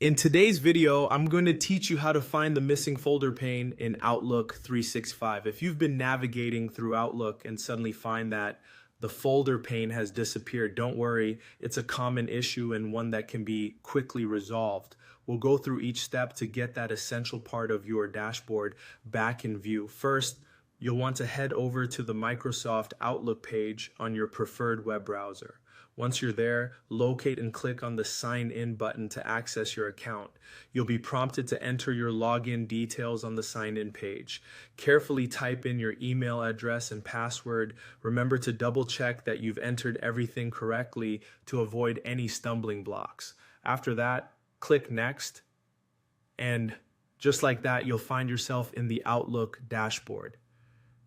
In today's video, I'm going to teach you how to find the missing folder pane in Outlook 365. If you've been navigating through Outlook and suddenly find that the folder pane has disappeared, don't worry, it's a common issue and one that can be quickly resolved. We'll go through each step to get that essential part of your dashboard back in view. First, you'll want to head over to the Microsoft Outlook page on your preferred web browser. Once you're there, locate and click on the Sign In button to access your account. You'll be prompted to enter your login details on the Sign In page. Carefully type in your email address and password. Remember to double check that you've entered everything correctly to avoid any stumbling blocks. After that, click Next, and just like that, you'll find yourself in the Outlook dashboard.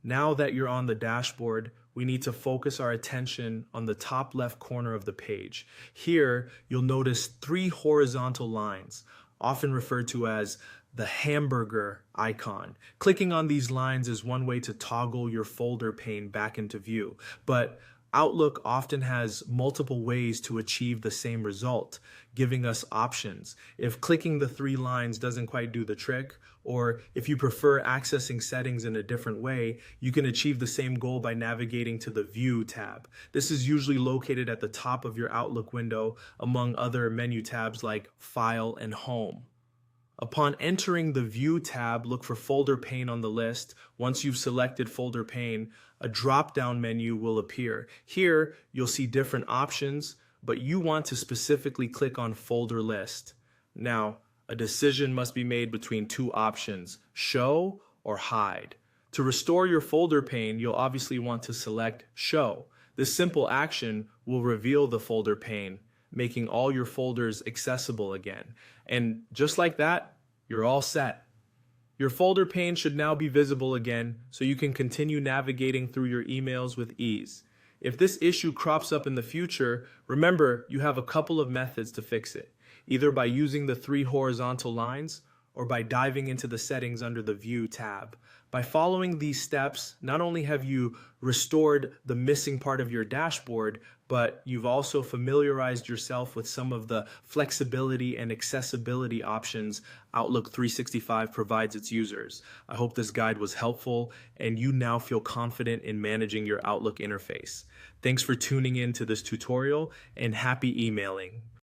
Now that you're on the dashboard, we need to focus our attention on the top left corner of the page. Here, you'll notice three horizontal lines, often referred to as the hamburger icon. Clicking on these lines is one way to toggle your folder pane back into view, but Outlook often has multiple ways to achieve the same result, giving us options. If clicking the three lines doesn't quite do the trick, or if you prefer accessing settings in a different way, you can achieve the same goal by navigating to the View tab. This is usually located at the top of your Outlook window, among other menu tabs like File and Home. Upon entering the View tab, look for Folder Pane on the list. Once you've selected Folder Pane, a drop-down menu will appear. Here, you'll see different options, but you want to specifically click on Folder List. Now, a decision must be made between two options, Show or Hide. To restore your folder pane, you'll obviously want to select Show. This simple action will reveal the folder pane, making all your folders accessible again. And just like that, you're all set. Your folder pane should now be visible again, so you can continue navigating through your emails with ease. If this issue crops up in the future, remember you have a couple of methods to fix it, either by using the three horizontal lines or by diving into the settings under the View tab. By following these steps, not only have you restored the missing part of your dashboard, but you've also familiarized yourself with some of the flexibility and accessibility options Outlook 365 provides its users. I hope this guide was helpful and you now feel confident in managing your Outlook interface. Thanks for tuning in to this tutorial and happy emailing.